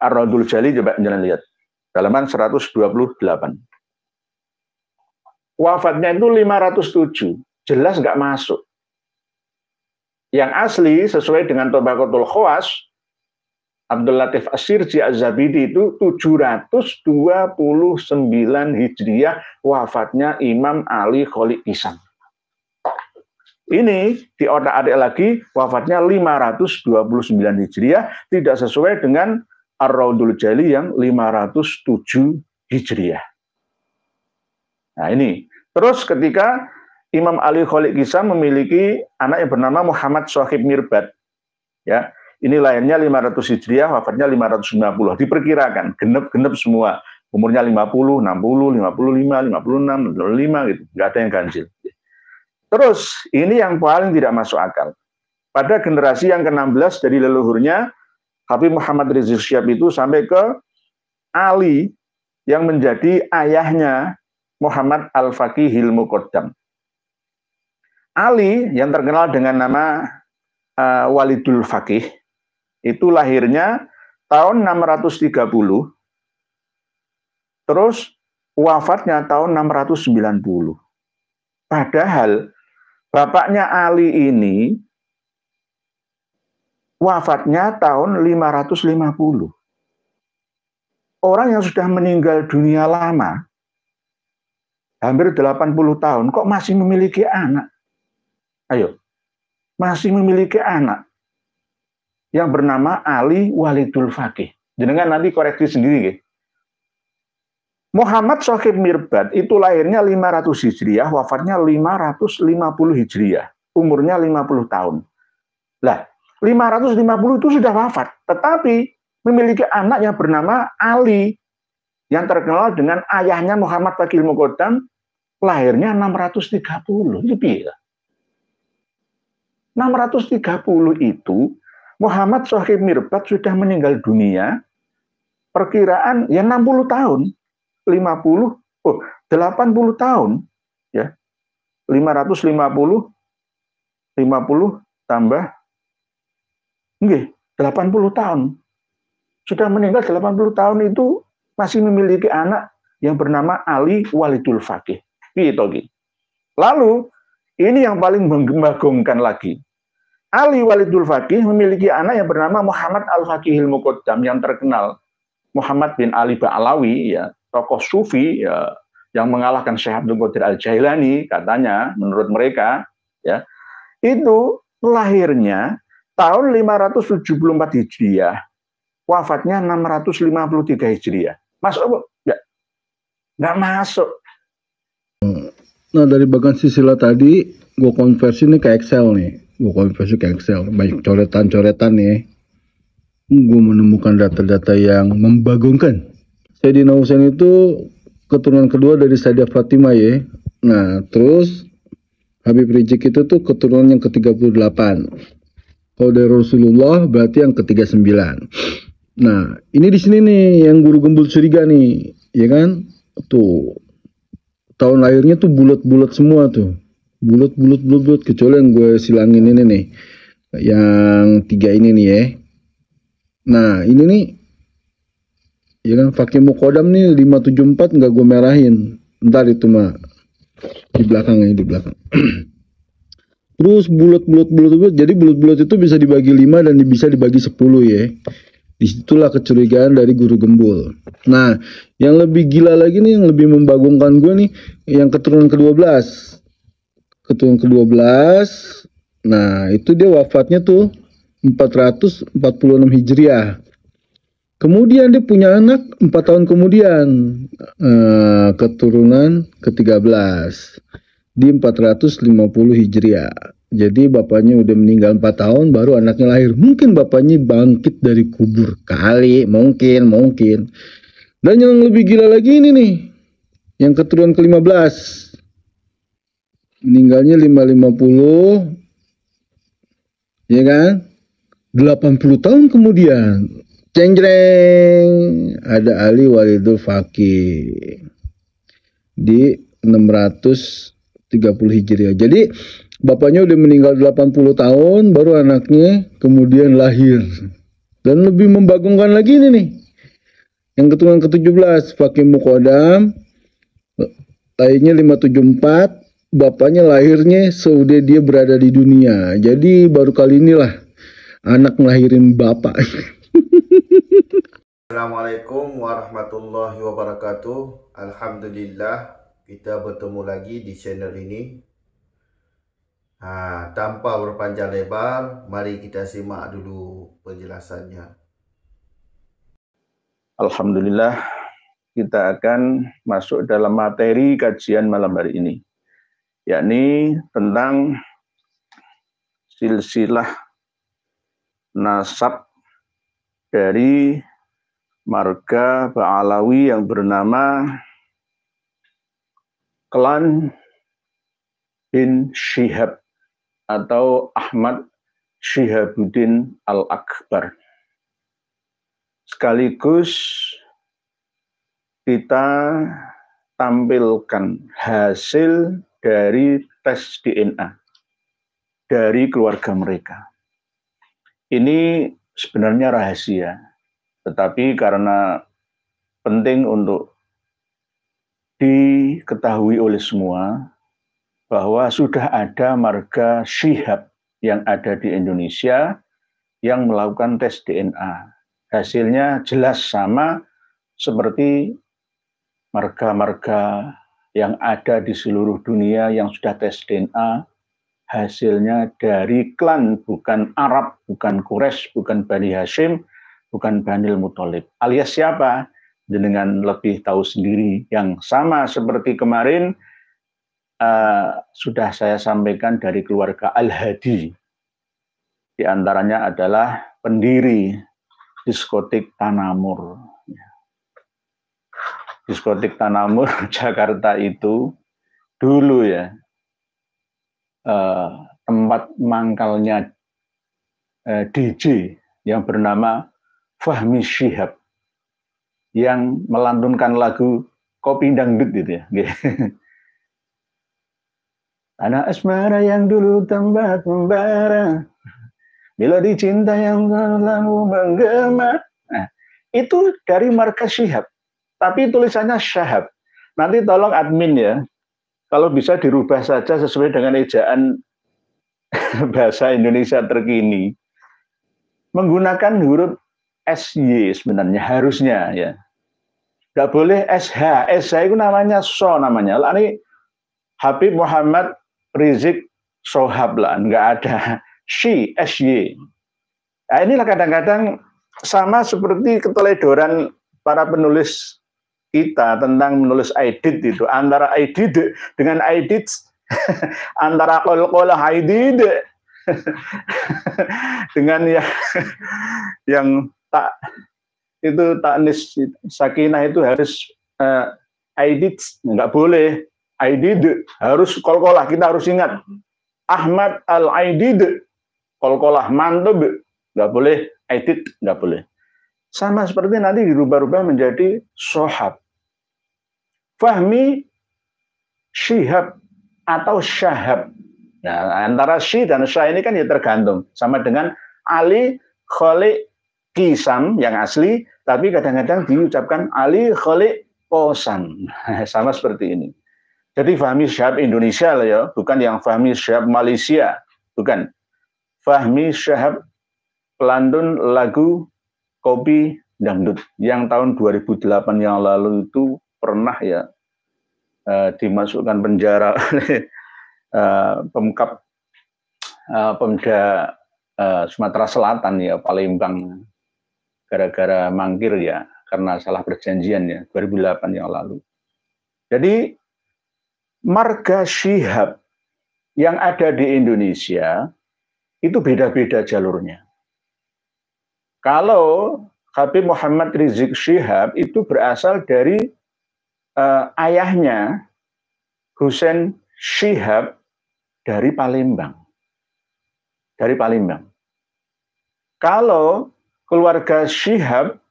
Ar-Raudul Jali, coba jangan lihat. Halaman 128. Wafatnya itu 507. Jelas nggak masuk. Yang asli sesuai dengan Tabaqatul Khawas, Abdul Latif As-Sirji Az-Zabidi itu 729 Hijriah wafatnya Imam Ali Kholiq Hisam. Ini di otak-atik lagi wafatnya 529 Hijriah, tidak sesuai dengan Ar-Raudul Jali yang 507 Hijriah. Nah ini. Terus ketika Imam Ali Kholiq Hisam memiliki anak yang bernama Muhammad Shahib Mirbad. Ya, ini lahirnya 500 Hijriah, wafatnya 590. Diperkirakan genep-genep semua. Umurnya 50, 60, 55, 56, 55 gitu. Enggak ada yang ganjil. Terus ini yang paling tidak masuk akal. Pada generasi yang ke-16 dari leluhurnya Habib Muhammad Rizik Syihab itu sampai ke Ali yang menjadi ayahnya Muhammad Al-Faqihil Muqaddam. Ali yang terkenal dengan nama Walidul Faqih itu lahirnya tahun 630, terus wafatnya tahun 690. Padahal bapaknya Ali ini wafatnya tahun 550. Orang yang sudah meninggal dunia lama, hampir 80 tahun, kok masih memiliki anak? Ayo, masih memiliki anak yang bernama Ali Walidul Faqih. Jenengan nanti koreksi sendiri, ya. Muhammad Shahib Mirbad itu lahirnya 500 Hijriah, wafatnya 550 Hijriah. Umurnya 50 tahun. Lah, 550 itu sudah wafat, tetapi memiliki anak yang bernama Ali yang terkenal dengan ayahnya Muhammad Faqihil Muqaddam, lahirnya 630. Itu bila 630 itu Muhammad Shahib Mirbad sudah meninggal dunia, perkiraan ya 60 tahun, 80 tahun, ya. 550 tambah 80 tahun. Sudah meninggal 80 tahun itu masih memiliki anak yang bernama Ali Walidul Faqih. Lalu ini yang paling membagongkan lagi. Ali Walidul Faqih memiliki anak yang bernama Muhammad Al-Faqihil Muqaddam yang terkenal. Muhammad bin Ali Ba'alawi, ya, tokoh sufi ya, yang mengalahkan Syekh Abdul Qadir Al-Jailani katanya menurut mereka, ya. Itu lahirnya tahun 574 Hijriah. Wafatnya 653 Hijriah. Masuk, Bu? Ya. Nggak masuk. Nah, dari bagian silsilah tadi, gue konversi nih ke Excel nih. Banyak coretan-coretan nih. Gue menemukan data-data yang membagongkan. Sayyidina Husain itu keturunan kedua dari Sayyidah Fatimah, ya. Nah, terus Habib Rizik itu tuh keturunan yang ke-38. Kalau dari Rasulullah berarti yang ke-39. Nah, ini di sini nih yang guru gembul curiga nih, ya kan? Tuh. Tahun lahirnya tuh bulat-bulat semua tuh. Bulat kecuali yang gue silangin ini nih. Yang 3 ini nih, ya. Nah, ini nih ya kan Faqih Muqaddam nih 574 nggak gue merahin. Ntar itu mah di belakang ya, di belakang. Terus bulat. Jadi bulat itu bisa dibagi 5 dan bisa dibagi 10, ya. Disitulah kecurigaan dari guru gembul. Nah, yang lebih gila lagi nih, yang lebih membagongkan gue nih, yang keturunan ke-12. Keturunan ke-12. Nah, itu dia wafatnya tuh 446 Hijriah. Kemudian dia punya anak 4 tahun kemudian, keturunan ke-13 di 450 Hijriah. Jadi bapaknya udah meninggal 4 tahun, baru anaknya lahir. Mungkin bapaknya bangkit dari kubur kali, mungkin. Dan yang lebih gila lagi ini nih, yang keturunan ke-15, meninggalnya 550, ya kan? 80 tahun kemudian, ceng-jreng, ada Ali Walidul Faqih di 630 Hijriah. Jadi bapaknya udah meninggal 80 tahun, baru anaknya kemudian lahir. Dan lebih membagongkan lagi ini nih, Yang keturunan ke-17 Fakih Mukodam, lahirnya 574, bapaknya lahirnya seudah dia berada di dunia. Jadi baru kali inilah anak ngelahirin bapak. Assalamualaikum warahmatullahi wabarakatuh. Alhamdulillah kita bertemu lagi di channel ini. Tanpa berpanjang lebar, mari kita simak dulu penjelasannya. Alhamdulillah, kita akan masuk dalam materi kajian malam hari ini, yakni tentang silsilah nasab dari marga Ba'alawi yang bernama Klan bin Syihab atau Ahmad Syihabuddin Al-Akbar. Sekaligus kita tampilkan hasil dari tes DNA dari keluarga mereka. Ini sebenarnya rahasia, tetapi karena penting untuk diketahui oleh semua bahwa sudah ada marga Syihab yang ada di Indonesia yang melakukan tes DNA. Hasilnya jelas sama seperti marga-marga yang ada di seluruh dunia yang sudah tes DNA. Hasilnya dari klan, bukan Arab, bukan Quraisy, bukan Bani Hashim, bukan Banil Muthalib. Alias siapa? Dengan lebih tahu sendiri. Yang sama seperti kemarin sudah saya sampaikan dari keluarga Al-Hadi. Di antaranya adalah pendiri diskotik Tanamur. Diskotik Tanamur Jakarta itu dulu ya tempat mangkalnya DJ yang bernama Fahmi Syihab yang melantunkan lagu Kopi Dangdut gitu ya. Tanah asmara yang dulu tempat membara, bila dicinta yang terlalu menggema. Nah, itu dari marga Syihab, tapi tulisannya Syahab. Nanti tolong admin ya, kalau bisa dirubah saja sesuai dengan ejaan bahasa Indonesia terkini. Menggunakan huruf SY sebenarnya harusnya ya. Nggak boleh SH. SH itu namanya so namanya. Lah ini Habib Muhammad Rizik Sohab lah, nggak ada SY. Nah, inilah kadang-kadang sama seperti keteledoran para penulis kita tentang menulis aidid itu, antara aidid dengan aidid, antara qol-qolah aidid dengan yang tak itu taknis sakinah itu harus aidid, nggak boleh aidid, harus qol-qolah. Kita harus ingat Ahmad Al-Aidid, qol-qolah mantub, nggak boleh aidid, nggak boleh. Sama seperti nanti dirubah-rubah menjadi Sohab. Fahmi Syihab atau Syahab. Nah, antara Sy dan Syah ini kan ya tergantung. Sama dengan Ali Kholik Kisam yang asli, tapi kadang-kadang diucapkan Ali Kholik Kosan. Sama seperti ini. Jadi Fahmi Syahab Indonesia lah ya, bukan yang Fahmi Syahab Malaysia. Bukan. Fahmi Syahab pelantun lagu Kopi Dangdut yang tahun 2008 yang lalu itu pernah ya dimasukkan penjara oleh Pemkab Pemda Sumatera Selatan ya, Palembang, gara-gara mangkir ya karena salah perjanjian ya 2008 yang lalu. Jadi marga Syihab yang ada di Indonesia itu beda-beda jalurnya. Kalau Habib Muhammad Rizik Syihab itu berasal dari ayahnya Husain Syihab dari Palembang. Dari Palembang. Kalau keluarga Syihab,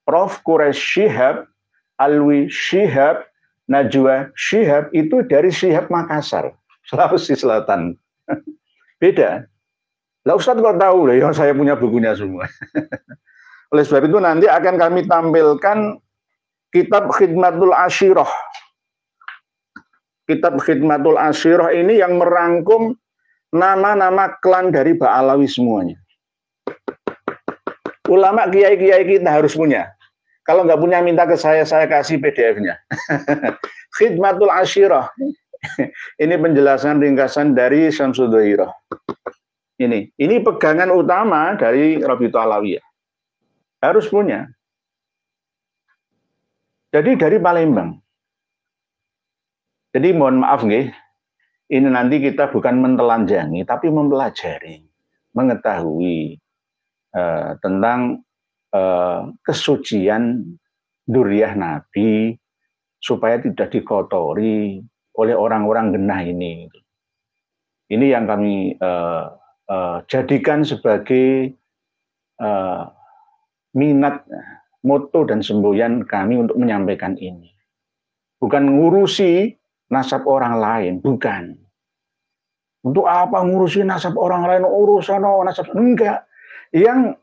Prof. Quraisy Syihab, Alwi Syihab, Najwa Syihab itu dari Syihab Makassar, Sulawesi Selatan. Beda. Lah Ustadz kok tahu lah, ya saya punya bukunya semua. Oleh sebab itu nanti akan kami tampilkan kitab Khidmatul Ashirah. Kitab Khidmatul Ashirah ini yang merangkum nama-nama klan dari Ba'alawi semuanya. Ulama kiai-kiai kita harus punya. Kalau nggak punya minta ke saya kasih PDF-nya. Khidmatul Ashirah. Ini penjelasan ringkasan dari Syamsul Dhahirah. Ini pegangan utama dari Rabithah Alawiyah. Harus punya. Jadi dari Palembang. Jadi mohon maaf nih, ini nanti kita bukan mentelanjangi, tapi mempelajari, mengetahui tentang kesucian dzurriyyah Nabi supaya tidak dikotori oleh orang-orang genah ini. Ini yang kami jadikan sebagai minat, moto dan semboyan kami untuk menyampaikan ini. Bukan ngurusi nasab orang lain, bukan. Untuk apa ngurusi nasab orang lain, urusan nasab, enggak. Yang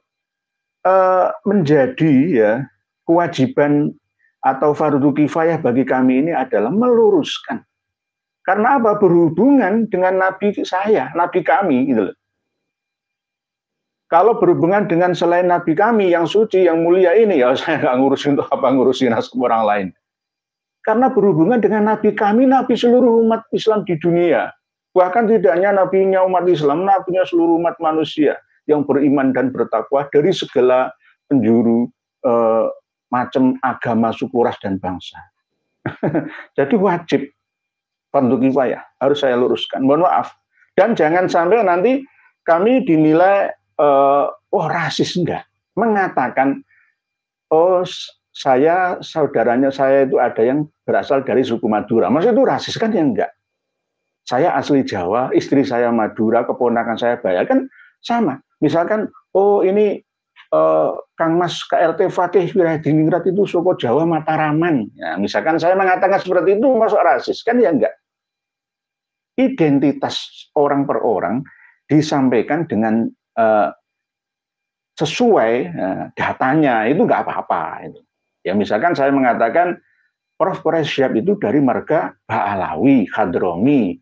menjadi ya kewajiban atau fardu kifayah bagi kami ini adalah meluruskan. Karena apa? Berhubungan dengan nabi saya, nabi kami gitu loh. Kalau berhubungan dengan selain nabi kami yang suci, yang mulia ini, ya saya nggak ngurusin untuk apa ngurusin nasab orang lain. Karena berhubungan dengan nabi kami, nabi seluruh umat Islam di dunia. Bahkan tidak hanya nabinya umat Islam, nabinya seluruh umat manusia yang beriman dan bertakwa dari segala penjuru macam agama, suku, ras, dan bangsa. Jadi wajib fardu kifayah, harus saya luruskan. Mohon maaf. Dan jangan sampai nanti kami dinilai rasis, enggak. Mengatakan, saudaranya saya itu ada yang berasal dari suku Madura. Maksudnya itu rasis kan ya enggak. Saya asli Jawa, istri saya Madura, keponakan saya Bayak, kan sama. Misalkan, ini Kang Mas KLT Fakih Wirahadiningrat itu suku Jawa Mataraman. Ya, misalkan saya mengatakan seperti itu masuk rasis, kan ya enggak. Identitas orang per orang disampaikan dengan sesuai datanya, itu enggak apa-apa. Ya misalkan saya mengatakan Prof. Quraish Shihab itu dari marga Ba'alawi, Hadromi.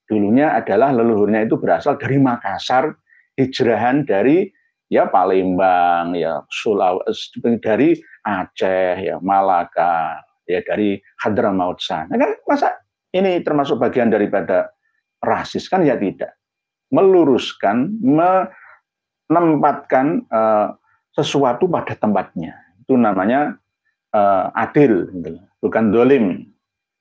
Dulunya adalah leluhurnya itu berasal dari Makassar, hijrahan dari ya Palembang, ya Sulawesi, dari Aceh, ya Malaka, ya dari Hadramaut sana. Kan masa ini termasuk bagian daripada rasis kan ya tidak. Meluruskan, menempatkan sesuatu pada tempatnya. Itu namanya adil, bukan dolim.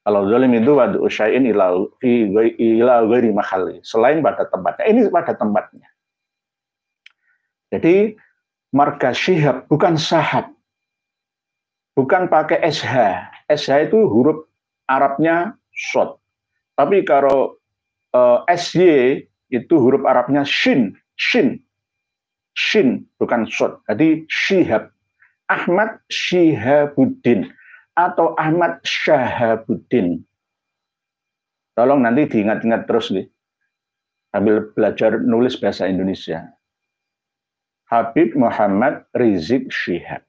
Kalau dolim itu wadu syai'in ila ghairi mahalli, selain pada tempatnya. Ini pada tempatnya. Jadi marga Shihab bukan Sahab, bukan pakai SH. SH itu huruf Arabnya shod. Tapi kalau SY itu huruf Arabnya shin, bukan shod. Jadi Shihab. Ahmad Shihabuddin atau Ahmad Syahabuddin. Tolong nanti diingat-ingat terus nih, sambil belajar nulis bahasa Indonesia. Habib Muhammad Rizik Shihab.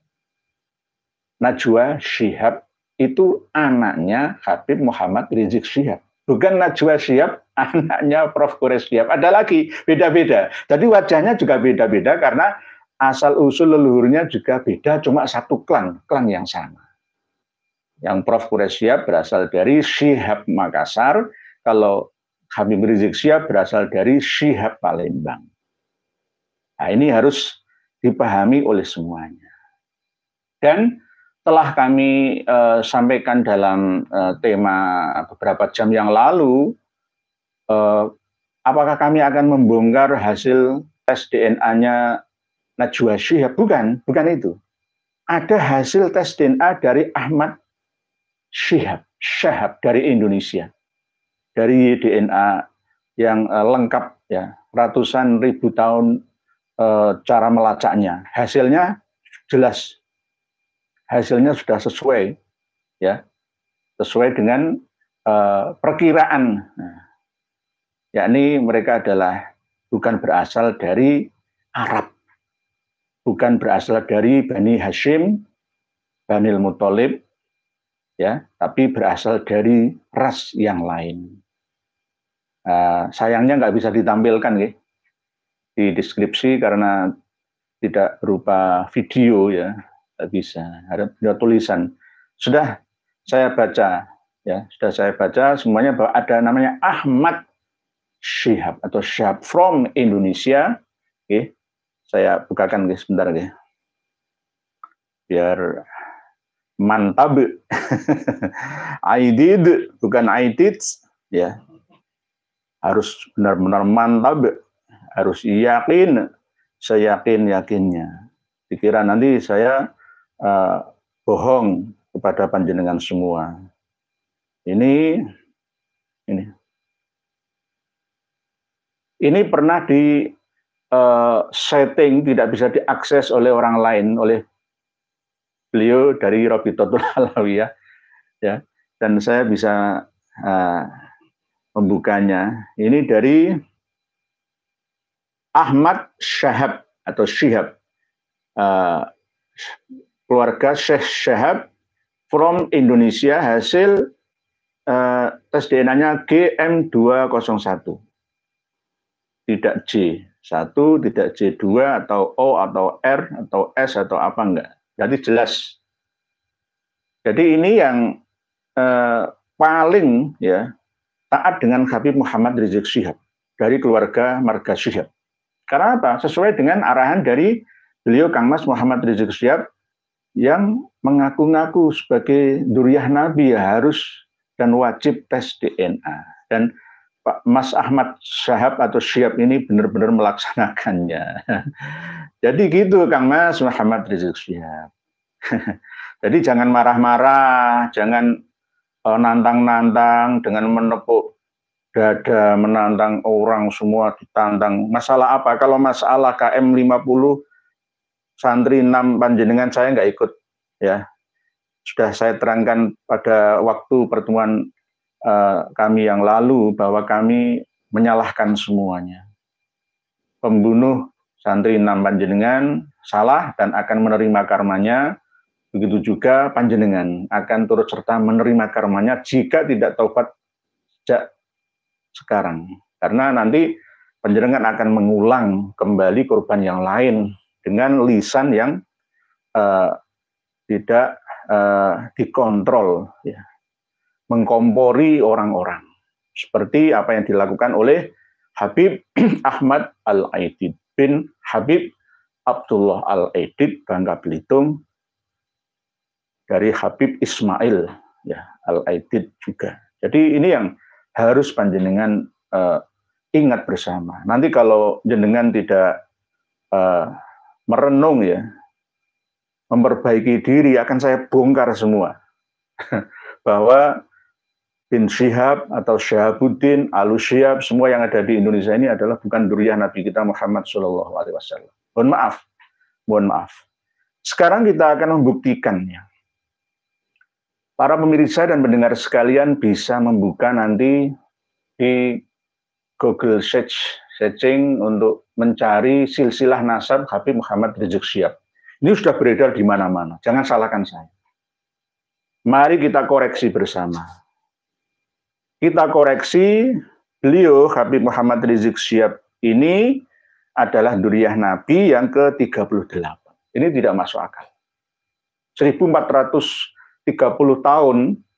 Najwa Shihab itu anaknya Habib Muhammad Rizik Shihab. Bukan Najwa Shihab, anaknya Prof. Quraish Shihab. Ada lagi, beda-beda. Jadi wajahnya juga beda-beda karena asal-usul leluhurnya juga beda, cuma satu klan yang sama. Yang Prof. Quraish Shihab berasal dari Shihab Makassar, kalau Habib Rizik Shihab berasal dari Shihab Palembang. Nah, ini harus dipahami oleh semuanya. Dan telah kami sampaikan dalam tema beberapa jam yang lalu, apakah kami akan membongkar hasil tes DNA-nya Najwa Shihab? Bukan itu. Ada hasil tes DNA dari Ahmad Shihab dari Indonesia. Dari DNA yang lengkap ya, ratusan ribu tahun cara melacaknya. Hasilnya jelas. Hasilnya sudah sesuai ya. Sesuai dengan perkiraan. Yakni mereka adalah bukan berasal dari Arab. bukan berasal dari Bani Hashim, Banil Muthalib, ya, tapi berasal dari ras yang lain. Sayangnya nggak bisa ditampilkan ya, di deskripsi karena tidak berupa video ya, nggak bisa. Ada tulisan. Sudah saya baca ya, sudah saya baca semuanya bahwa ada namanya Ahmad Syihab atau Syihab from Indonesia. Oke, saya bukakan guys sebentar ya, biar mantap. I did bukan I did ya, harus benar-benar mantap, harus yakin, seyakin-yakinnya. Dikira nanti saya bohong kepada panjenengan semua. Ini pernah di setting tidak bisa diakses oleh orang lain, oleh beliau dari Rabitatul Alawiyah, ya, dan saya bisa membukanya. Ini dari Ahmad Syihab atau Syihab, keluarga Syekh Syihab from Indonesia, hasil tes DNA-nya GM201, tidak J1, tidak J2 atau O atau R atau S atau apa enggak. Jadi jelas. Jadi ini yang paling ya taat dengan Habib Muhammad Rizik Syihab dari keluarga marga Syihab. Karena apa? Sesuai dengan arahan dari beliau Kang Mas Muhammad Rizik Syihab yang mengaku-ngaku sebagai dzurriyyah Nabi ya harus dan wajib tes DNA. Dan Pak Mas Ahmad Syihab atau Syihab ini benar-benar melaksanakannya. Jadi gitu Kang Mas Muhammad Rizik Syihab. Jadi jangan marah-marah, jangan nantang-nantang dengan menepuk dada, menantang orang semua ditantang. Masalah apa? Kalau masalah KM 50 santri 6 panjenengan saya nggak ikut ya. Sudah saya terangkan pada waktu pertemuan kami yang lalu bahwa kami menyalahkan semuanya. Pembunuh santri 6 panjenengan salah dan akan menerima karmanya. Begitu juga panjenengan akan turut serta menerima karmanya jika tidak taubat sejak sekarang. Karena nanti panjenengan akan mengulang kembali korban yang lain dengan lisan yang tidak dikontrol, ya, mengkompori orang-orang. Seperti apa yang dilakukan oleh Habib Ahmad Al-Aidid bin Habib Abdullah Al-Aidid Bangka Belitung, dari Habib Ismail ya Al-Aidid juga. Jadi ini yang harus panjenengan ingat bersama. Nanti kalau jenengan tidak merenung ya, memperbaiki diri, akan saya bongkar semua. Bahwa bin Syihab atau Syihabuddin, Alu Syihab, semua yang ada di Indonesia ini adalah bukan dzurriyyah Nabi kita Muhammad SAW. Mohon maaf. Sekarang kita akan membuktikannya. Para pemirsa dan pendengar sekalian bisa membuka nanti di Google searching untuk mencari silsilah nasab Habib Muhammad Rizik Syihab. Ini sudah beredar di mana-mana. Jangan salahkan saya. Mari kita koreksi bersama. Kita koreksi, beliau Habib Muhammad Rizik Syihab ini adalah dzurriyyah Nabi yang ke-38. Ini tidak masuk akal. 1430 tahun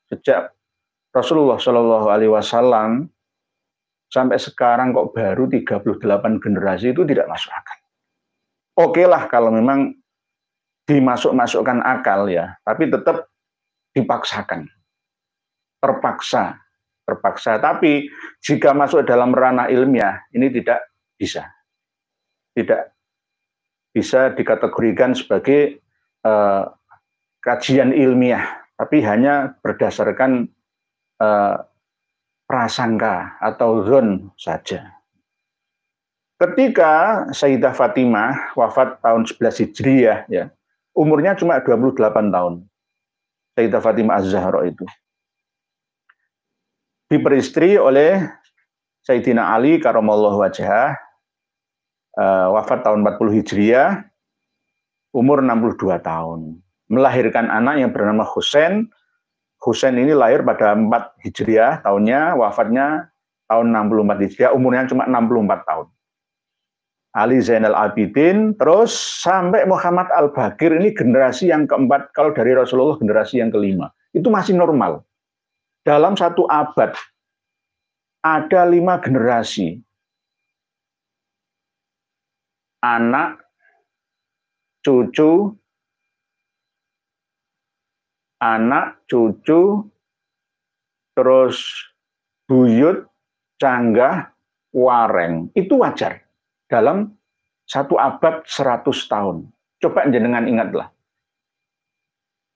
sejak Rasulullah Shallallahu Alaihi Wasallam sampai sekarang kok baru 38 generasi, itu tidak masuk akal. Oke lah kalau memang dimasuk-masukkan akal ya, tapi tetap dipaksakan, terpaksa. Tapi jika masuk dalam ranah ilmiah, ini tidak bisa dikategorikan sebagai kajian ilmiah, tapi hanya berdasarkan prasangka atau zon saja. Ketika Sayyidah Fatimah wafat tahun 11 Hijriah, ya, umurnya cuma 28 tahun. Sayyidah Fatimah Az-Zahra itu diperistri oleh Sayyidina Ali karamallahu wajhah, wafat tahun 40 Hijriah. umur 62 tahun. Melahirkan anak yang bernama Husain. Husain ini lahir pada 4 Hijriah tahunnya, wafatnya tahun 64 Hijriah, umurnya cuma 64 tahun. Ali Zainal Abidin, terus sampai Muhammad Al-Baqir, ini generasi yang keempat, kalau dari Rasulullah generasi yang kelima. Itu masih normal. Dalam satu abad, ada 5 generasi. Anak, cucu, terus buyut, canggah, wareng. Itu wajar dalam satu abad 100 tahun. Coba jenengan ingatlah.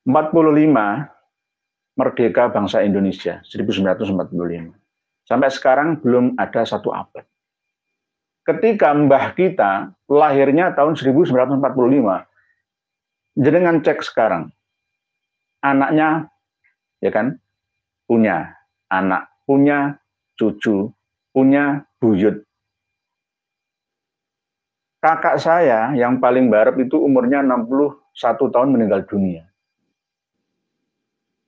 45 merdeka bangsa Indonesia, 1945. Sampai sekarang belum ada satu abad. Ketika mbah kita lahirnya tahun 1945, jenengan cek sekarang, anaknya ya kan punya anak, punya cucu, punya buyut. Kakak saya yang paling barep itu umurnya 61 tahun meninggal dunia.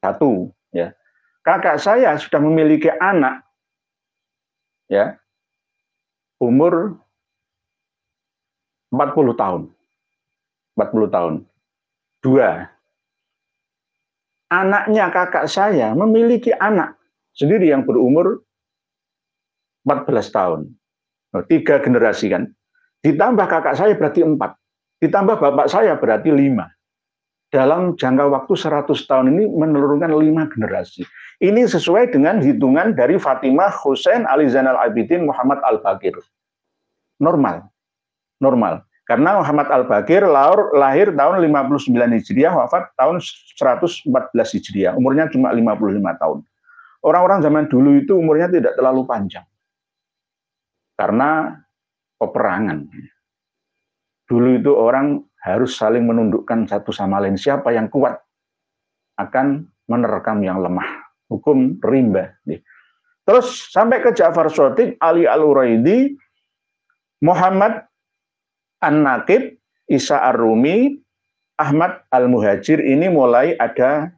Satu, ya. Kakak saya sudah memiliki anak, ya, umur 40 tahun. 40 tahun. 2. Anaknya kakak saya memiliki anak sendiri yang berumur 14 tahun. 3 generasi kan. Ditambah kakak saya berarti 4. Ditambah bapak saya berarti 5. Dalam jangka waktu 100 tahun ini menurunkan 5 generasi. Ini sesuai dengan hitungan dari Fatimah, Husain, Ali Zainal Abidin, Muhammad Al-Baqir. Normal. Karena Muhammad Al-Baqir lahir tahun 59 Hijriah, wafat tahun 114 Hijriah. Umurnya cuma 55 tahun. Orang-orang zaman dulu itu umurnya tidak terlalu panjang. Karena peperangan. Dulu itu orang harus saling menundukkan satu sama lain. Siapa yang kuat akan menerkam yang lemah. Hukum rimba. Terus sampai ke Ja'far Shadiq, Ali Al-Uraidi, Muhammad An-Naqib, Isa Ar-Rumi, Ahmad Al-Muhajir, ini mulai ada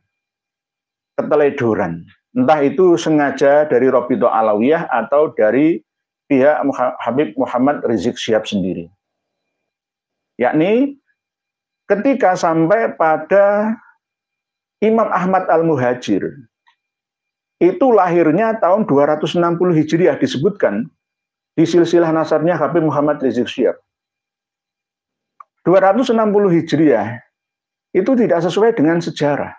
keteledoran. Entah itu sengaja dari Robito Alawiyah atau dari pihak Habib Muhammad Rizik Syihab sendiri. Yakni ketika sampai pada Imam Ahmad Al-Muhajir, itu lahirnya tahun 260 Hijriah disebutkan di silsilah nasabnya Habib Muhammad Rizik Syihab. 260 Hijriah itu tidak sesuai dengan sejarah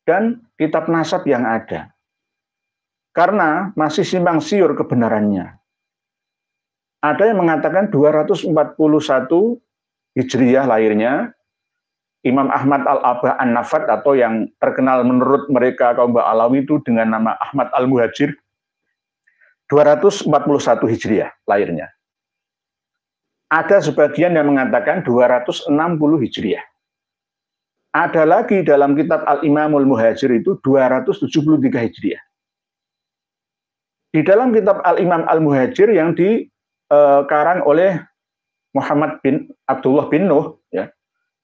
dan kitab nasab yang ada. Karena masih simpang siur kebenarannya. Ada yang mengatakan 241 Hijriah lahirnya Imam Ahmad Al-Abah An-Nafat, atau yang terkenal menurut mereka kaum Ba'alawi itu dengan nama Ahmad Al-Muhajir, 241 Hijriah lahirnya. Ada sebagian yang mengatakan 260 Hijriah. Ada lagi dalam kitab Al-Imamul Muhajir itu 273 Hijriah. Di dalam kitab Al-Imam Al-Muhajir yang dikarang oleh Muhammad bin Abdullah bin Nuh, ya,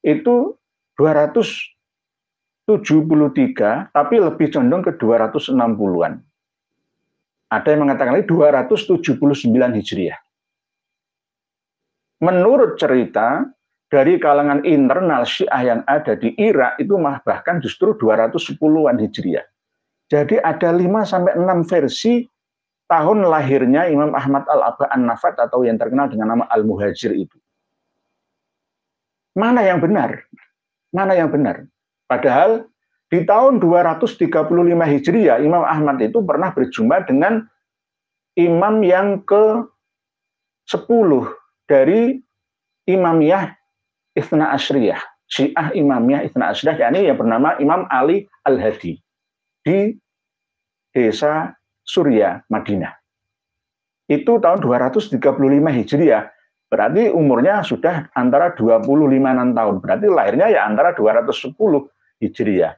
itu 273, tapi lebih condong ke 260-an. Ada yang mengatakan lagi 279 Hijriah. Menurut cerita dari kalangan internal Syiah yang ada di Irak itu bahkan justru 210-an Hijriah. Jadi ada 5-6 versi tahun lahirnya Imam Ahmad Al-Abah An-Nafat atau yang terkenal dengan nama Al-Muhajir itu. Mana yang benar? Mana yang benar? Padahal di tahun 235 Hijriah Imam Ahmad itu pernah berjumpa dengan imam yang ke-10 dari Imamiyah Itsna Asyriyah, Syiah Imamiyah Itsna Asyriyah, yakni yang bernama Imam Ali Al-Hadi di desa Surya, Madinah. Itu tahun 235 Hijriah. Berarti umurnya sudah antara 25-an tahun. Berarti lahirnya ya antara 210 Hijriah.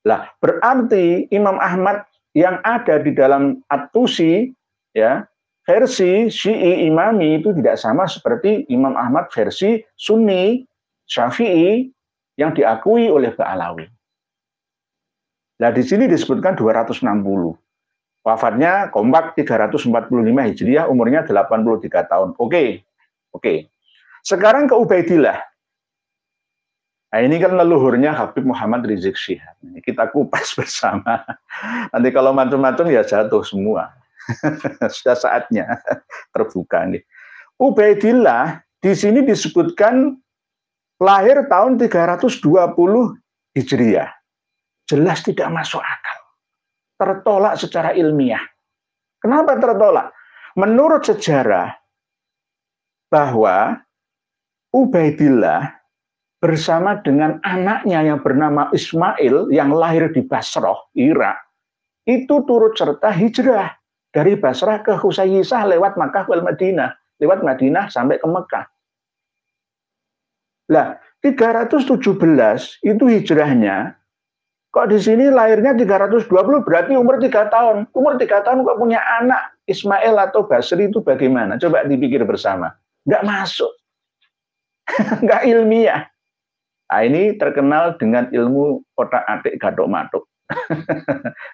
Lah, berarti Imam Ahmad yang ada di dalam At-Tusi, ya, versi Syi'i Imami itu tidak sama seperti Imam Ahmad versi Sunni Syafi'i yang diakui oleh Ba'alawi. Nah, di sini disebutkan 260. Wafatnya kompak 345 Hijriah, umurnya 83 tahun. Oke. Sekarang ke Ubaidillah. Nah, ini kan leluhurnya Habib Muhammad Rizik Syihab. Ini kita kupas bersama. Nanti kalau macam-macam ya jatuh semua. Sudah saatnya terbuka nih. Ubaidillah di sini disebutkan lahir tahun 320 Hijriah. Jelas tidak masuk akal. Tertolak secara ilmiah. Kenapa tertolak? Menurut sejarah bahwa Ubaidillah bersama dengan anaknya yang bernama Ismail yang lahir di Basrah, Irak, itu turut serta hijrah dari Basrah ke Husayyisah lewat Makkah wal Madinah, lewat Madinah sampai ke Mekah. Lah, 317 itu hijrahnya. Kok di sini lahirnya 320 berarti umur 3 tahun. Umur 3 tahun kok punya anak Ismail atau Basri itu bagaimana? Coba dipikir bersama. Nggak masuk. Nggak ilmiah. Nah, ini terkenal dengan ilmu otak-atik gathok-mathuk.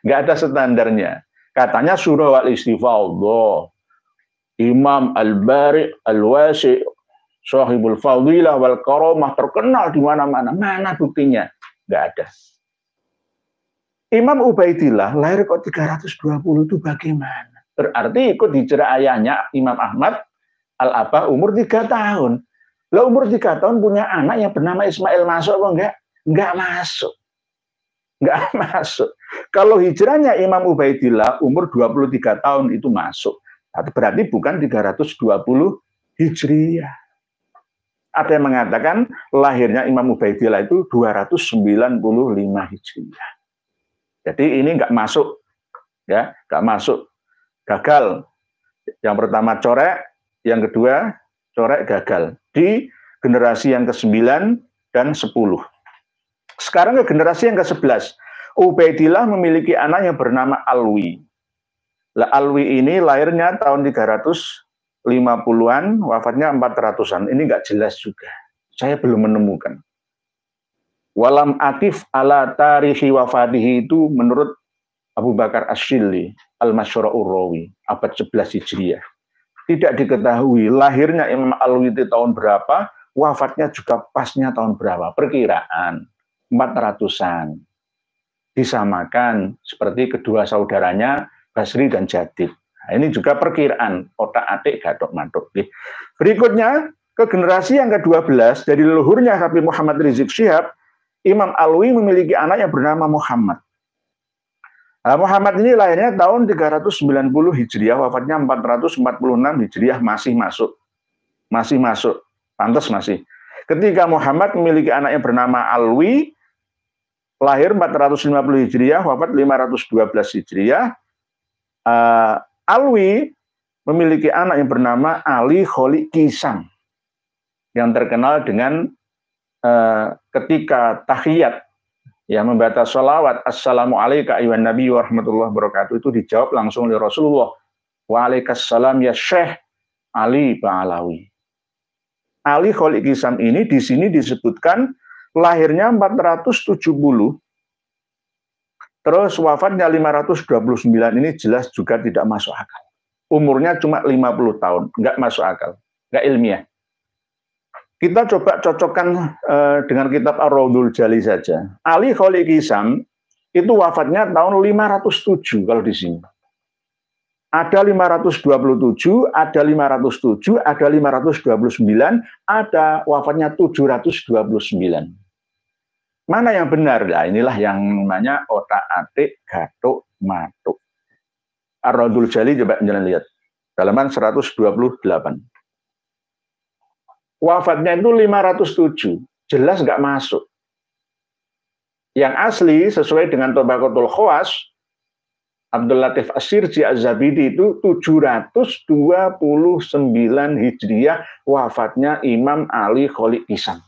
Nggak ada standarnya. Katanya surah wal istifadhah. Imam Al-Bari Al-Wasi Sahibul Fadilah wal Karamah terkenal di mana-mana. Mana buktinya? Nggak ada. Imam Ubaidillah lahir kok 320 itu bagaimana? Berarti ikut hijrah ayahnya Imam Ahmad Al-Abah umur 3 tahun. Lah umur 3 tahun punya anak yang bernama Ismail masuk apa enggak? Enggak masuk. Enggak masuk. Kalau hijrahnya Imam Ubaidillah umur 23 tahun itu masuk. Berarti bukan 320 Hijriah. Ada yang mengatakan lahirnya Imam Ubaidillah itu 295 Hijriah. Jadi ini enggak masuk. Ya, enggak masuk. Gagal. Yang pertama corek, yang kedua corek gagal di generasi yang ke-9 dan 10. Sekarang ke generasi yang ke-11. Ubaidillah memiliki anak yang bernama Alwi. Lah Alwi ini lahirnya tahun 350-an, wafatnya 400-an. Ini nggak jelas juga. Saya belum menemukan. Walam akif ala tarihi wafatihi itu menurut Abu Bakar Asyili Al-Masyura'ur Rawi, abad 11 Hijriah. Tidak diketahui lahirnya Imam Alwi itu tahun berapa, wafatnya juga pasnya tahun berapa. Perkiraan 400-an. Disamakan seperti kedua saudaranya Basri dan Jadid. Nah, ini juga perkiraan otak-atik gathok-mathuk. Berikutnya ke generasi yang ke-12 dari leluhurnya Habib Muhammad Rizik Syihab, Imam Alwi memiliki anak yang bernama Muhammad. Nah, Muhammad ini lahirnya tahun 390 Hijriah, wafatnya 446 Hijriah, masih masuk. Masih masuk. Pantas masih. Ketika Muhammad memiliki anak yang bernama Alwi, lahir 450 Hijriah, wafat 512 Hijriah. Alwi memiliki anak yang bernama Ali Kholi Kisam, yang terkenal dengan ketika tahiyat, ya membaca sholawat assalamualaikum ayyuhan nabi wa rahmatullahi wabarakatuh itu dijawab langsung oleh Rasulullah. Waalaikumsalam ya Syekh Ali Ba'alawi. Ali Kholi Kisam ini di sini disebutkan lahirnya 470, terus wafatnya 529. Ini jelas juga tidak masuk akal. Umurnya cuma 50 tahun, nggak masuk akal, nggak ilmiah. Kita coba cocokkan dengan kitab Ar-Raudhul Jali saja. Ali Kholi Kisam itu wafatnya tahun 507 kalau di sini. Ada 527, ada 507, ada 529, ada wafatnya 729. Mana yang benar? Nah, inilah yang namanya otak-atik gathok-mathuk. Ar-Raudhul Jali coba jangan lihat. Halaman 128. Wafatnya itu 507, jelas nggak masuk. Yang asli sesuai dengan Tabaqatul Khawas, Abdul Latif As-Sirji Az-Zabidi itu 729 Hijriah, wafatnya Imam Ali Kholi Kisam.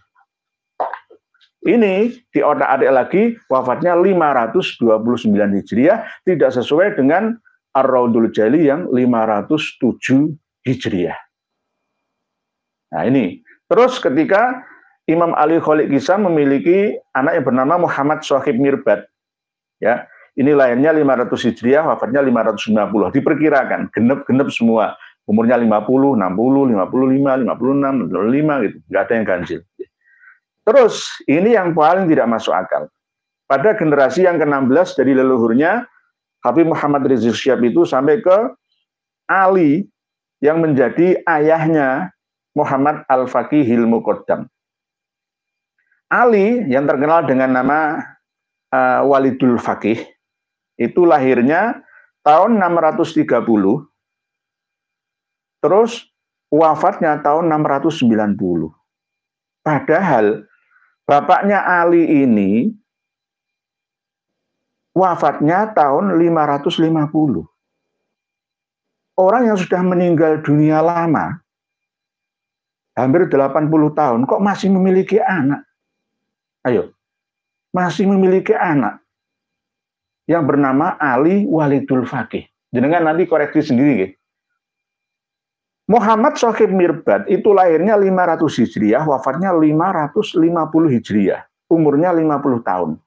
Ini di otak-atik lagi, wafatnya 529 Hijriah, tidak sesuai dengan Ar-Raudhul Jali yang 507 Hijriah. Nah ini, terus ketika Imam Ali Khalid Kisam memiliki anak yang bernama Muhammad Shahib Mirbad. Ya, ini lahirnya 500 Hijriah, wafatnya 590. Diperkirakan genep-genep semua. Umurnya 50, 60, 55, 56, 55 gitu. Enggak ada yang ganjil. Terus, ini yang paling tidak masuk akal. Pada generasi yang ke-16 dari leluhurnya Habib Muhammad Rizik Syihab itu sampai ke Ali yang menjadi ayahnya Muhammad Al-Faqihil Muqaddam. Ali yang terkenal dengan nama Walidul Faqih itu lahirnya tahun 630, terus wafatnya tahun 690. Padahal bapaknya Ali ini wafatnya tahun 550. Orang yang sudah meninggal dunia lama, hampir 80 tahun, kok masih memiliki anak? Ayo, masih memiliki anak yang bernama Ali Walidul Faqih. Jenengan nanti koreksi sendiri, ya. Muhammad Shahib Mirbad itu lahirnya 500 Hijriah, wafatnya 550 Hijriah. Umurnya 50 tahun.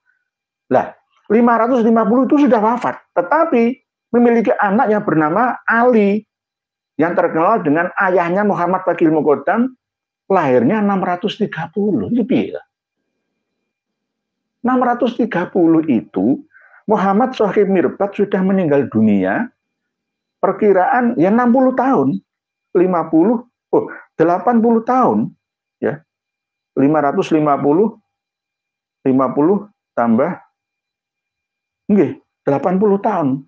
Lah, 550 itu sudah wafat, tetapi memiliki anak yang bernama Ali yang terkenal dengan ayahnya Muhammad Faqihil Muqaddam, lahirnya 630. Itu bila 630 itu Muhammad Shahib Mirbad sudah meninggal dunia, perkiraan ya 60 tahun. 80 tahun ya. 550 tambah 80 tahun.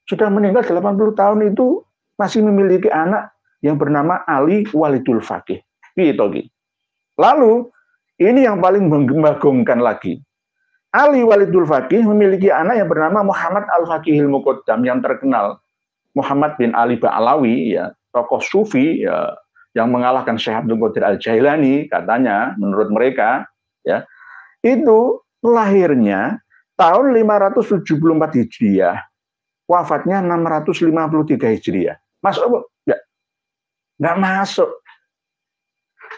Sudah meninggal 80 tahun itu masih memiliki anak yang bernama Ali Walidul Faqih. Lalu ini yang paling membagongkan lagi. Ali Walidul Faqih memiliki anak yang bernama Muhammad Al-Faqihil Muqaddam yang terkenal. Muhammad bin Ali Ba'alawi, ya, tokoh sufi ya, yang mengalahkan Syekh Abdul Qadir Al-Jailani katanya menurut mereka, ya, itu lahirnya tahun 574 Hijriah, wafatnya 653 Hijriah. Masuk? Ya, nggak masuk.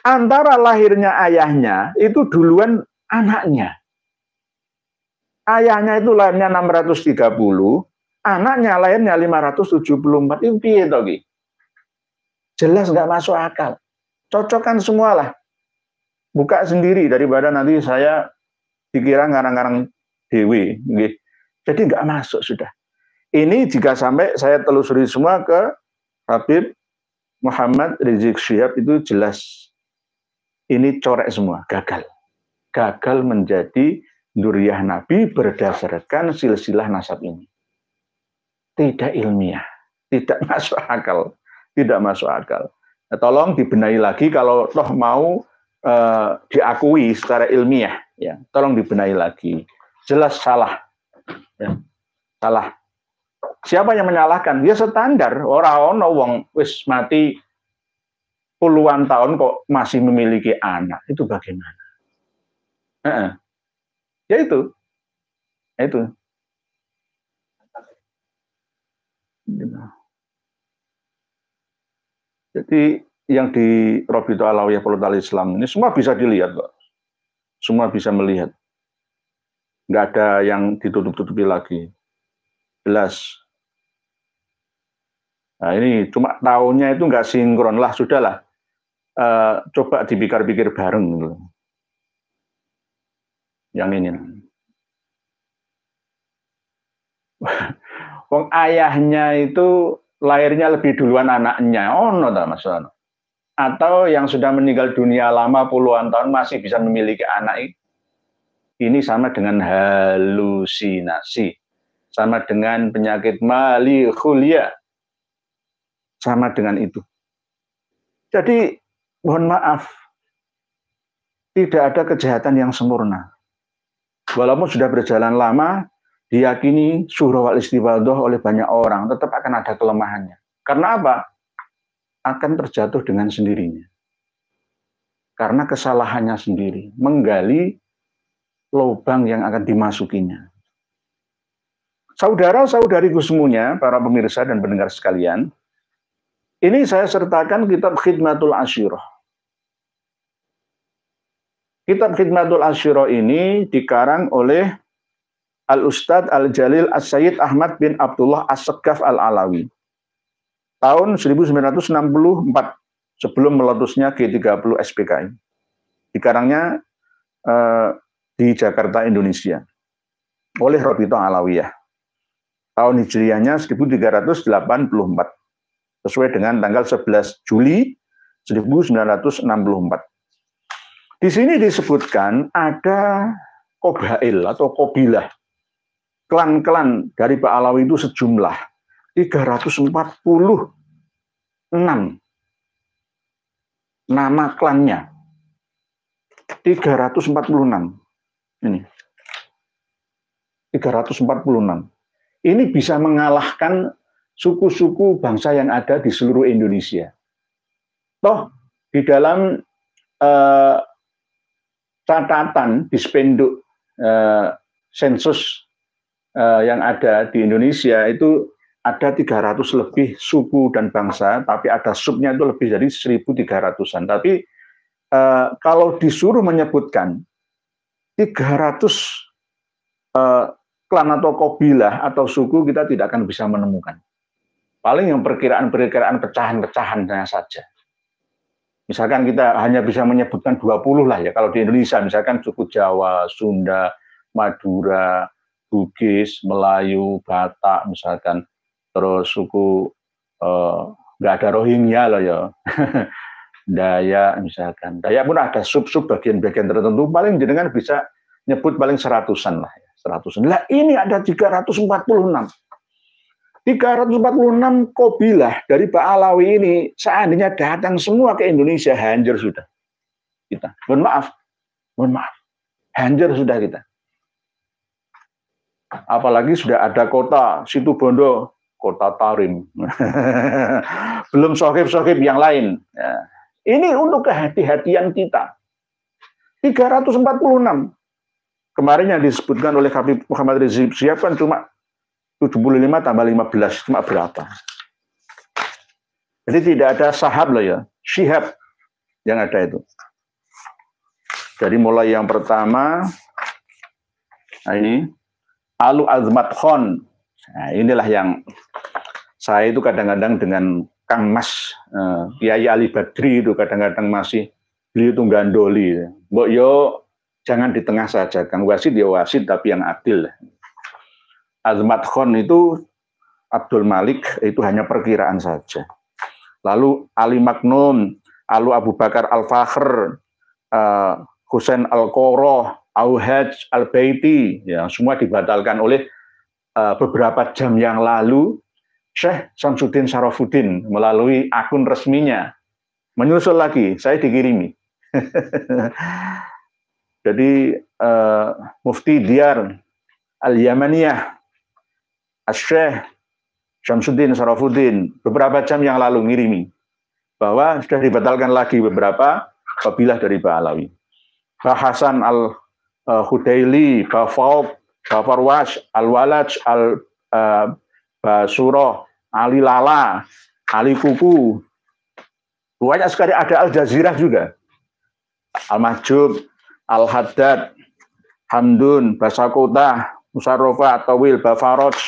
Antara lahirnya ayahnya itu duluan anaknya. Ayahnya itu lahirnya 630, anaknya lahirnya 574. Itu piye to ki? Jelas nggak masuk akal. Cocokkan semualah. Buka sendiri daripada nanti saya dikira ngarang-ngarang dewe. Jadi nggak masuk sudah. Ini jika sampai saya telusuri semua ke Habib Muhammad Rizik Syihab itu jelas ini corek semua, gagal. Gagal menjadi dzurriyyah Nabi berdasarkan silsilah nasab ini. Tidak ilmiah, tidak masuk akal. Tidak masuk akal. Nah, tolong dibenahi lagi kalau toh mau diakui secara ilmiah, ya. Tolong dibenahi lagi. Jelas salah. Ya. Salah. Siapa yang menyalahkan? Dia standar. Orang wong wis mati puluhan tahun kok masih memiliki anak. Itu bagaimana? Ya itu. Itu. Jadi yang di Rabithah Alawiyah Polhut Islam ini semua bisa dilihat, Pak. Semua bisa melihat. Nggak ada yang ditutup-tutupi lagi. Jelas. Nah ini cuma tahunnya itu nggak sinkron lah, sudahlah. Coba dipikir-pikir bareng. Gitu. Yang ini. Wong ayahnya itu lahirnya lebih duluan anaknya, no Mas. Atau yang sudah meninggal dunia lama puluhan tahun masih bisa memiliki anak. Ini sama dengan halusinasi, sama dengan penyakit malikhulia, sama dengan itu. Jadi mohon maaf, tidak ada kejahatan yang sempurna. Walaupun sudah berjalan lama, diyakini syuhra wal istifadah oleh banyak orang, tetap akan ada kelemahannya. Karena apa? Akan terjatuh dengan sendirinya. Karena kesalahannya sendiri, menggali lubang yang akan dimasukinya. Saudara-saudariku semuanya, para pemirsa dan pendengar sekalian, ini saya sertakan kitab Khidmatul Ashirah. Kitab Khidmatul Asyira ini dikarang oleh Al-Ustadz Al-Jalil As-Sayyid Ahmad bin Abdullah As-Segaf Al-Alawi. Tahun 1964, sebelum meletusnya G30 SPKI. Dikarangnya di Jakarta, Indonesia. Oleh Rabithah Alawiyah. Tahun Hijriahnya 1384. Sesuai dengan tanggal 11 Juli 1964. Di sini disebutkan ada Qabail atau Qabilah, klan-klan dari Pak Alawi itu sejumlah 346 nama klannya. 346. Ini. 346. Ini bisa mengalahkan suku-suku bangsa yang ada di seluruh Indonesia. Toh di dalam catatan di spenduk sensus yang ada di Indonesia itu ada 300 lebih suku dan bangsa, tapi ada subnya itu lebih dari 1.300-an. Tapi kalau disuruh menyebutkan 300 klan atau qabilah atau suku, kita tidak akan bisa menemukan. Paling yang perkiraan-perkiraan pecahan-pecahannya saja. Misalkan kita hanya bisa menyebutkan 20 lah ya. Kalau di Indonesia misalkan suku Jawa, Sunda, Madura, Bugis, Melayu, Batak misalkan. Terus suku nggak ada Rohingya loh ya. Dayak misalkan. Dayak pun ada sub-sub bagian-bagian tertentu. Paling jenengan bisa nyebut paling 100-an lah ya. 100-an. Lah ini ada 346. 346 qabilah dari Pak Alawi ini seandainya datang semua ke Indonesia, hancur sudah kita. Mohon maaf, hancur sudah kita. Apalagi sudah ada kota Situbondo, kota Tarim. Belum sohib-sohib yang lain. Ya. Ini untuk kehati-hatian kita. 346. Kemarin yang disebutkan oleh Habib Muhammad Rizik Syihab kan cuma 75 tambah 15, cuma berapa? Jadi tidak ada sahab loh ya, syihab yang ada itu. Jadi mulai yang pertama, nah ini, Alu Azmat Khan. Nah, inilah yang saya itu kadang-kadang dengan Kang Mas, Kiai Ali Badri itu kadang-kadang masih, beliau itu gandoli. Mbok yo jangan di tengah saja, Kang Wasid ya wasid tapi yang adil. Azmat Khan itu Abdul Malik itu hanya perkiraan saja. Lalu Ali Maknun, Alu Abu Bakar Al-Fakhr, Husain Al-Qoroh, Auhaj Al-Baiti, ya, semua dibatalkan oleh beberapa jam yang lalu. Syekh Samsudin Syarafuddin melalui akun resminya menyusul lagi, saya dikirimi. Jadi Mufti Diyar Al-Yamaniyah Syekh Syamsuddin Syarafuddin beberapa jam yang lalu ngirimi bahwa sudah dibatalkan lagi beberapa qabilah dari Pak Alawi. Pak Hasan Al-Hudaili, Pak Faub, Pak Farwash, Al-Walaj, Al-Basuroh, Ali Lala, Ali Kuku. Banyak sekali, ada Al-Jazirah juga. Al-Mahjub, Al-Haddad, Hamdun, Basakota, Musarrofa, Tawil, Bafaroj,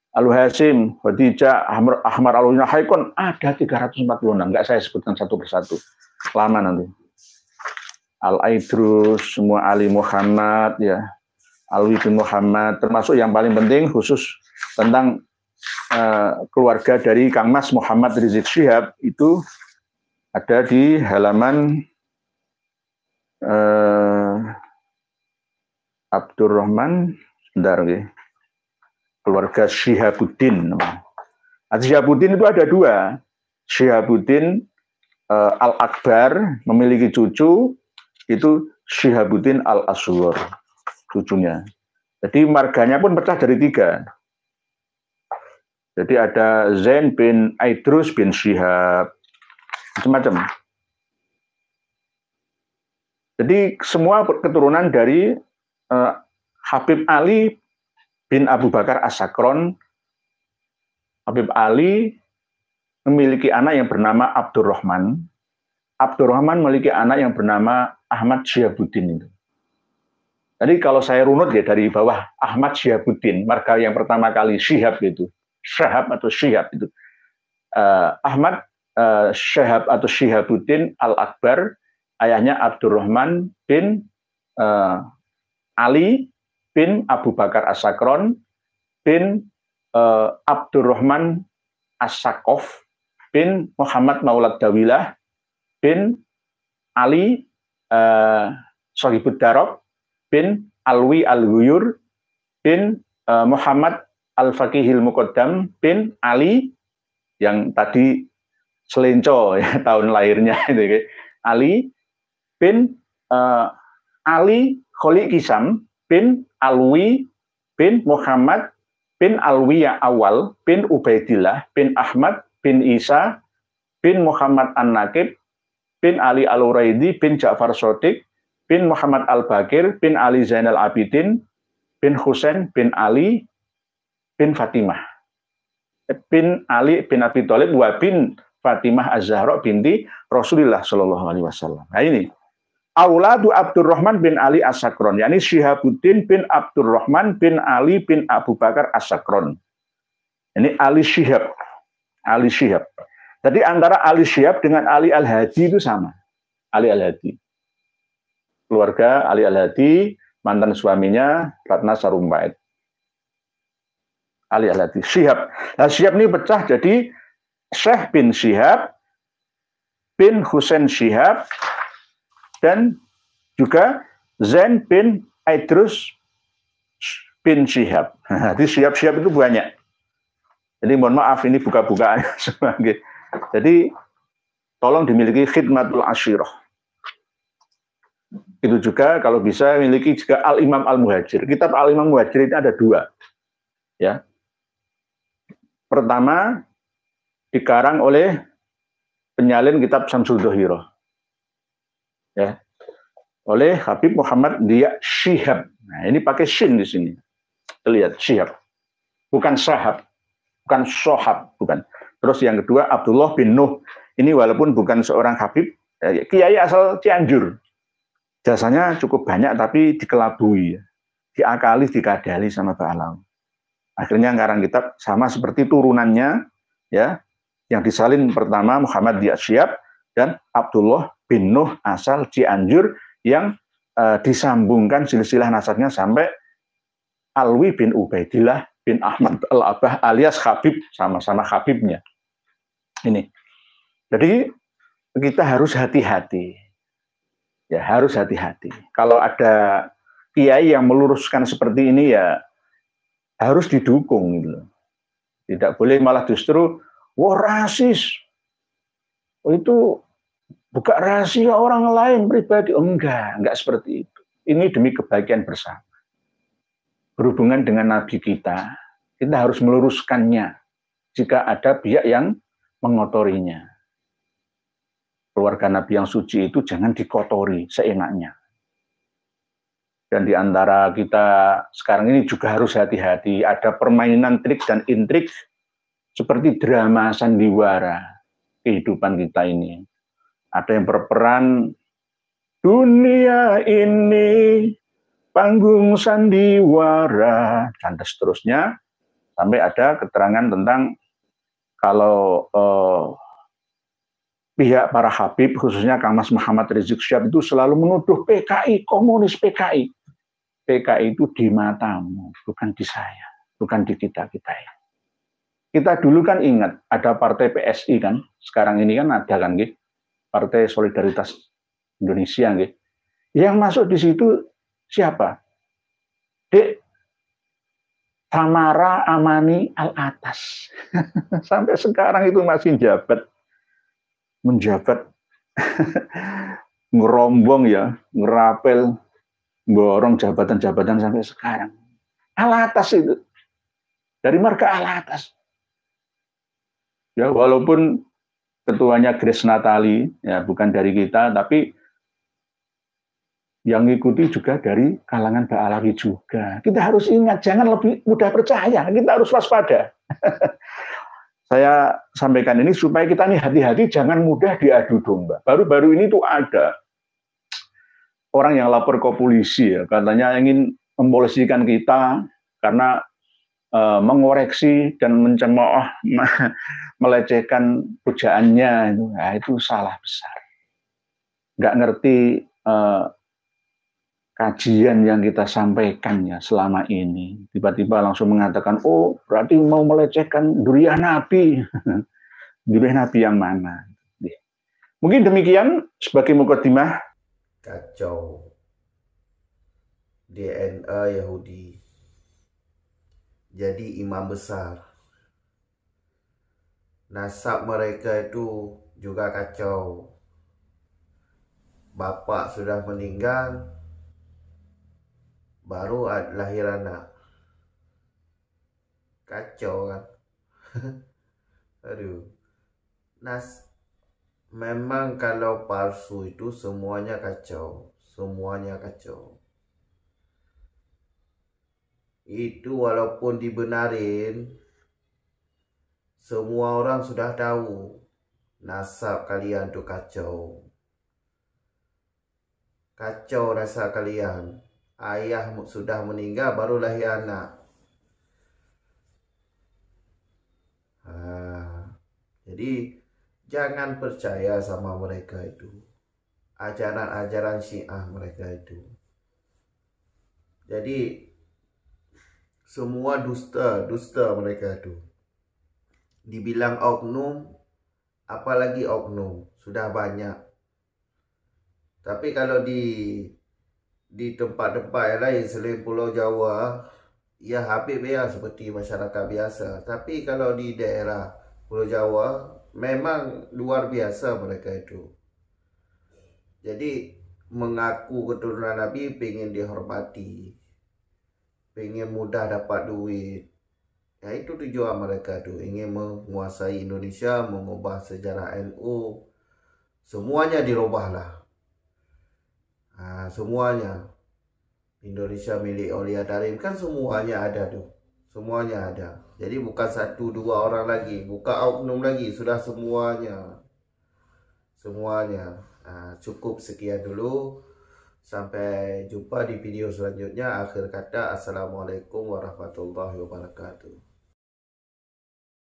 Al-Hasim, Khadijah, Ahmad Al-Ulina, Haikon, ada 346, enggak saya sebutkan satu persatu, lama nanti. Al-Aidrus, semua Ali Muhammad, ya, Alwi bin Muhammad, termasuk yang paling penting khusus tentang keluarga dari Kang Mas Muhammad Rizik Syihab, itu ada di halaman Abdurrahman, sebentar, okay. Keluarga Syihabuddin. Syihabuddin itu ada dua. Syihabuddin Al-Akbar memiliki cucu, itu Syihabuddin Al-Asghar, cucunya. Jadi marganya pun pecah dari 3. Jadi ada Zain bin Aidrus bin Syihab, macam-macam. Jadi semua keturunan dari Habib Ali bin Abu Bakar As-Sakron. Habib Ali memiliki anak yang bernama Abdurrahman. Abdurrahman memiliki anak yang bernama Ahmad Syihabuddin itu. Jadi kalau saya runut ya dari bawah, Ahmad Syihabuddin, marga yang pertama kali Syihab itu, Syahab atau Syihab itu. Ahmad Syahab atau Syihabuddin Al-Akbar, ayahnya Abdurrahman bin Ali bin Abu Bakar As-Sakron bin Abdurrahman As-Sakof bin Muhammad Maulad Dawilah bin Ali Sohibud Darob bin Alwi Al-Ghuyur bin Muhammad Al-Faqihil Muqaddam bin Ali yang tadi selenco ya, tahun lahirnya itu, Ali bin Ali Kholi Kisam bin Alwi bin Muhammad bin Alwiya Awal bin Ubaidillah bin Ahmad bin Isa bin Muhammad An-Nakib bin Ali Al-Uraidi bin Ja'far Shodiq bin Muhammad Al-Bakir bin Ali Zainal Abidin bin Husain bin Ali bin Fatimah bin Ali bin Abi Thalib wa bin Fatimah Az-Zahra binti Rasulullah Shallallahu Alaihi Wasallam. Nah ini Auladu Abdurrahman bin Ali As-Sakron, yakni Syihabuddin bin Abdurrahman bin Ali bin Abu Bakar As-Sakron. Ini Ali Syihab. Ali Syihab. Jadi antara Ali Syihab dengan Ali Al-Hadi itu sama. Ali Al-Hadi. Keluarga Ali Al-Hadi, mantan suaminya Ratna Sarumpait. Ali Al-Hadi. Syihab. Nah, Syihab ini pecah jadi Syekh bin Syihab bin Husain Syihab dan juga Zain bin Idrus bin Syihab. Jadi Syihab itu banyak. Jadi mohon maaf ini buka-bukaan sebagai. Jadi tolong dimiliki khidmatul asyirah. Itu juga kalau bisa memiliki juga Al-Imam Al-Muhajir. Kitab Al-Imam Muhajir itu ada 2. Ya. Pertama dikarang oleh penyalin kitab Syamsul Dhohirah. Ya. Oleh Habib Muhammad Diya Syihab. Nah, ini pakai shin di sini. Lihat Syihab. Bukan Syahab, bukan Sohab, bukan. Terus yang kedua Abdullah bin Nuh. Ini walaupun bukan seorang Habib, kiai asal Cianjur. Jasanya cukup banyak tapi dikelabui, diakali, dikadali sama Ba'alawi. Akhirnya ngarang kitab sama seperti turunannya, ya, yang disalin pertama Muhammad Diya Syihab dan Abdullah bin Nuh asal Cianjur yang disambungkan silsilah nasabnya sampai Alwi bin Ubaidillah bin Ahmad Al-Abah alias Habib, sama-sama Habibnya. Ini. Jadi kita harus hati-hati. Ya, harus hati-hati. Kalau ada kiai yang meluruskan seperti ini ya harus didukung gitu. Tidak boleh malah justru wah rasis. Oh, itu buka rahasia orang lain pribadi. Oh, enggak seperti itu. Ini demi kebaikan bersama. Berhubungan dengan Nabi kita harus meluruskannya jika ada pihak yang mengotorinya. Keluarga Nabi yang suci itu jangan dikotori seenaknya. Dan di antara kita sekarang ini juga harus hati-hati. Ada permainan trik dan intrik seperti drama sandiwara kehidupan kita ini. Ada yang berperan dunia ini panggung sandiwara dan seterusnya. Sampai ada keterangan tentang kalau pihak para Habib, khususnya Kang Mas Muhammad Rizik Syihab itu selalu menuduh PKI, komunis PKI. PKI itu di matamu, bukan di saya, bukan di kita-kita ya. Kita dulu kan ingat, ada partai PSI kan, sekarang ini kan ada kan, gitu. Partai Solidaritas Indonesia, gitu. Yang masuk di situ siapa? Dek Tamara Amani Al-Atas. Sampai sekarang itu masih menjabat ngerombong ya, ngerapel, borong jabatan-jabatan sampai sekarang. Al-Atas itu. Dari marga Al-Atas. Ya, walaupun ketuanya Grace Natali, ya bukan dari kita, tapi yang ngikuti juga dari kalangan Ba'alawi juga. Kita harus ingat, jangan lebih mudah percaya, kita harus waspada. saya sampaikan ini supaya kita nih hati-hati, jangan mudah diadu domba. Baru-baru ini tuh ada orang yang lapor ke polisi ya, katanya ingin mempolisikan kita karena mengoreksi dan mencemooh, melecehkan pujaannya itu. Nah, itu salah besar. Nggak ngerti kajian yang kita sampaikan ya selama ini. Tiba-tiba langsung mengatakan, oh berarti mau melecehkan duriah Nabi. Duriah Nabi yang mana? Mungkin demikian sebagai mukadimah. Kacau. DNA Yahudi. Jadi imam besar. Nasab mereka itu juga kacau. Bapak sudah meninggal, baru lahir anak. Kacau kan? Aduh. Memang kalau palsu itu semuanya kacau. Semuanya kacau. Itu walaupun dibenarin, semua orang sudah tahu nasab kalian tuh kacau. Kacau rasa kalian. Ayah sudah meninggal baru lahir anak. Jadi jangan percaya sama mereka itu. Ajaran-ajaran Syiah mereka itu. Jadi semua dusta mereka itu. Dibilang oknum, apalagi oknum, sudah banyak. Tapi kalau di tempat-tempat yang lain selain Pulau Jawa, ya Habib ya seperti masyarakat biasa. Tapi kalau di daerah Pulau Jawa, memang luar biasa mereka itu. Jadi mengaku keturunan Nabi, pengen dihormati, pengen mudah dapat duit. Ya itu tujuan mereka tuh, ingin menguasai Indonesia, mengubah sejarah NU. Semuanya dirubahlah. Semuanya. Indonesia milik Aulia Tarim kan semuanya ada tuh. Semuanya ada. Jadi bukan 1-2 orang lagi, bukan oknum lagi, sudah semuanya. Semuanya. Cukup sekian dulu. Sampai jumpa di video selanjutnya. Akhir kata, Assalamualaikum warahmatullahi wabarakatuh.